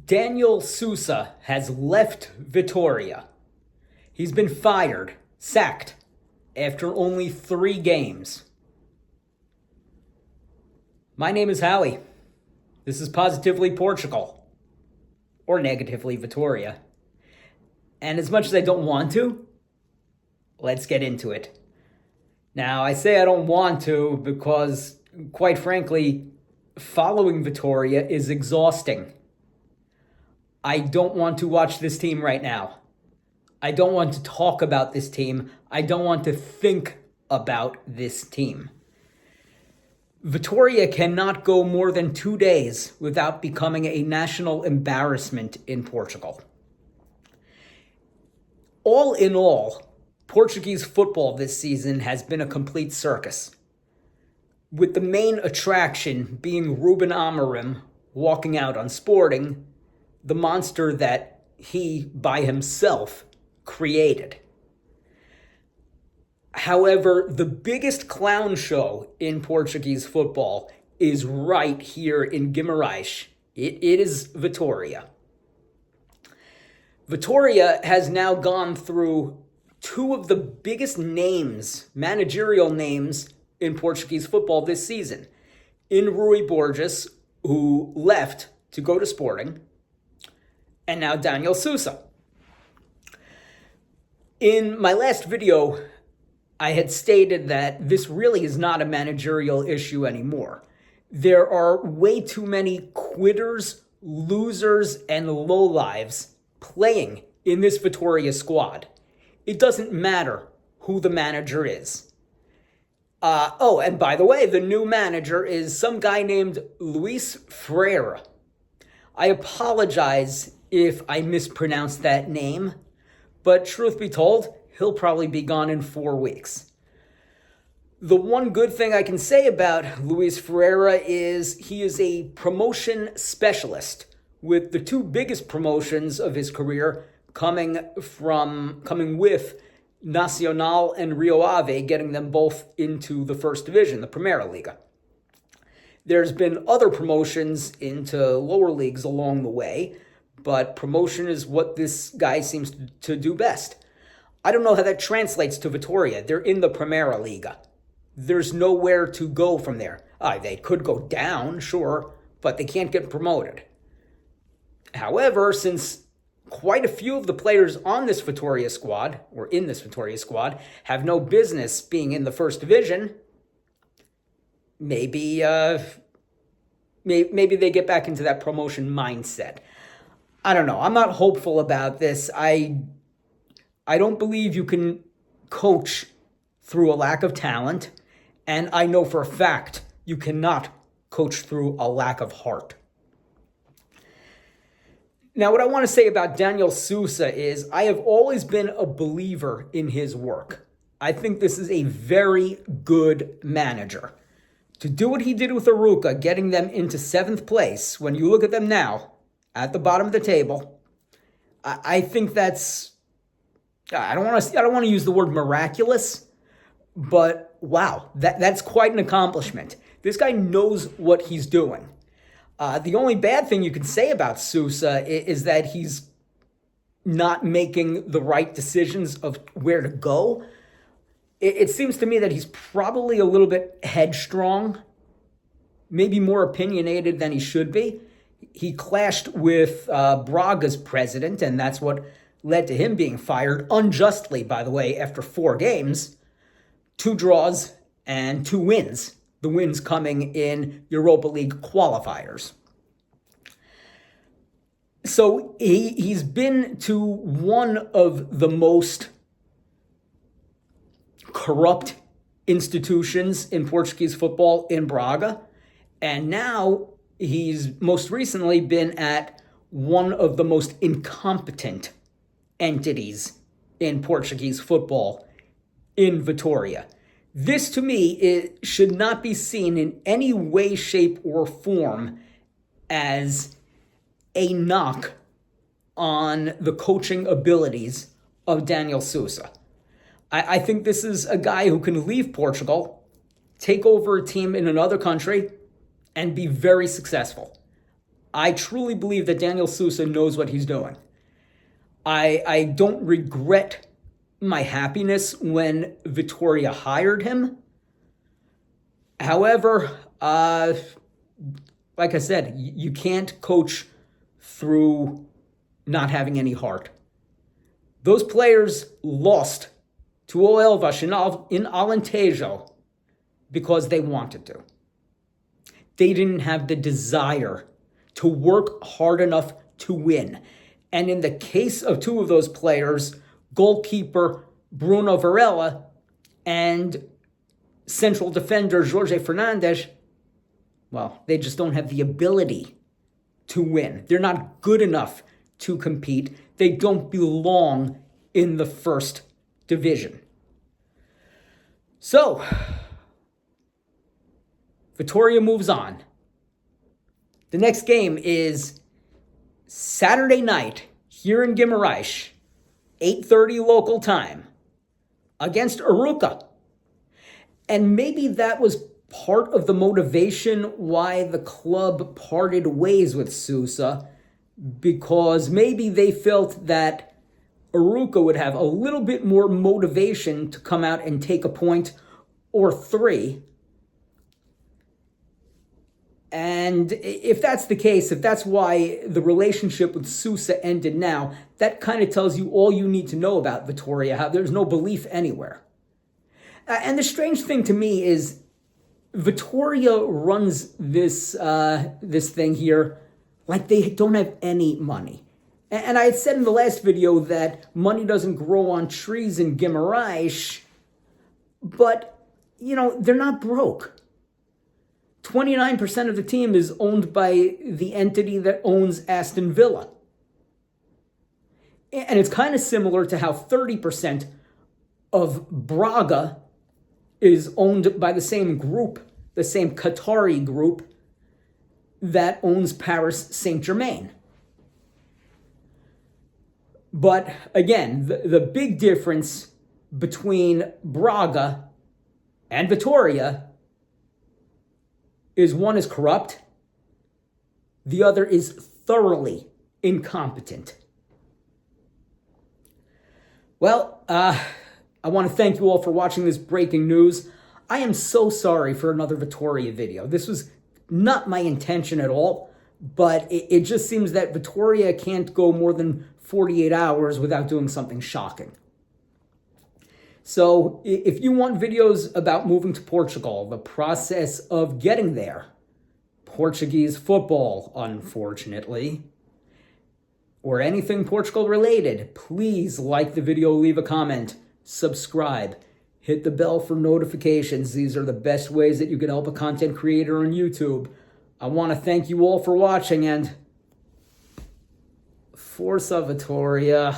Daniel Sousa has left Vitória. He's been fired, sacked, after only 3 games. My name is Howie. This is Positively Portugal, or negatively Vitória. And as much as I don't want to, let's get into it. Now, I say I don't want to because, quite frankly, following Vitória is exhausting. I don't want to watch this team right now. I don't want to talk about this team. I don't want to think about this team. Vitória cannot go more than 2 days without becoming a national embarrassment in Portugal. All in all, Portuguese football this season has been a complete circus, with the main attraction being Ruben Amorim walking out on Sporting, the monster that he, by himself, created. However, the biggest clown show in Portuguese football is right here in Guimarães. It is Vitória. Vitória has now gone through 2 of the biggest names, managerial names, in Portuguese football this season. In Rui Borges, who left to go to Sporting, and now Daniel Sousa. In my last video, I had stated that this really is not a managerial issue anymore. There are way too many quitters, losers, and lowlives playing in this Vitória squad. It doesn't matter who the manager is. And by the way, the new manager is some guy named Luis Freire. I apologize if I mispronounced that name, but truth be told, he'll probably be gone in 4 weeks. The one good thing I can say about Luis Freire is he is a promotion specialist, with the 2 biggest promotions of his career coming with Nacional and Rio Ave, getting them both into the first division, the Primeira Liga. There's been other promotions into lower leagues along the way, but promotion is what this guy seems to do best. I don't know how that translates to Vitória. They're in the Primeira Liga. There's nowhere to go from there. They could go down, sure, but they can't get promoted. However, since quite a few of the players on this Vitória squad, or in this Vitória squad, have no business being in the first division, maybe they get back into that promotion mindset. I don't know. I'm not hopeful about this. I don't believe you can coach through a lack of talent, and I know for a fact you cannot coach through a lack of heart. Now, what I want to say about Daniel Sousa is I have always been a believer in his work. I think this is a very good manager. To do what he did with Aruca, getting them into 7th place, when you look at them now, at the bottom of the table, I think that's, I don't want to use the word miraculous, but wow, that's quite an accomplishment. This guy knows what he's doing. The only bad thing you can say about Sousa is that he's not making the right decisions of where to go. It seems to me that he's probably a little bit headstrong, maybe more opinionated than he should be. He clashed with Braga's president, and that's what led to him being fired unjustly, by the way, after 4 games, 2 draws and 2 wins. The wins coming in Europa League qualifiers. So he's been to one of the most corrupt institutions in Portuguese football in Braga, and now he's most recently been at one of the most incompetent entities in Portuguese football in Vitória. This, to me, it should not be seen in any way, shape, or form as a knock on the coaching abilities of Daniel Sousa. I think this is a guy who can leave Portugal, take over a team in another country, and be very successful. I truly believe that Daniel Sousa knows what he's doing. I don't regret my happiness when Vitória hired him. However, like I said, you can't coach through not having any heart. Those players lost to O Elvas in Alentejo because they wanted to. They didn't have the desire to work hard enough to win. And in the case of two of those players, goalkeeper Bruno Varela and central defender Jorge Fernandes, well, they just don't have the ability to win. They're not good enough to compete. They don't belong in the first division. So, Vitória moves on. The next game is Saturday night here in Guimarães, 8:30 local time, against Arouca. And maybe that was part of the motivation why the club parted ways with Sousa, because maybe they felt that Arouca would have a little bit more motivation to come out and take a point or three. And if that's the case, if that's why the relationship with Sousa ended now, that kind of tells you all you need to know about Vitória, how there's no belief anywhere. And the strange thing to me is Vitória runs this thing here like they don't have any money. And I had said in the last video that money doesn't grow on trees in Guimarães, but, they're not broke. 29% of the team is owned by the entity that owns Aston Villa. And it's kind of similar to how 30% of Braga is owned by the same group, the same Qatari group that owns Paris Saint-Germain. But again, the big difference between Braga and Vitória is one is corrupt, the other is thoroughly incompetent. Well, I want to thank you all for watching this breaking news. I am so sorry for another Vitória video. This was not my intention at all, but it just seems that Vitória can't go more than 48 hours without doing something shocking. So if you want videos about moving to Portugal, the process of getting there, Portuguese football, unfortunately, or anything Portugal related, please like the video, leave a comment, subscribe, hit the bell for notifications. These are the best ways that you can help a content creator on YouTube. I want to thank you all for watching, and Força Vitória.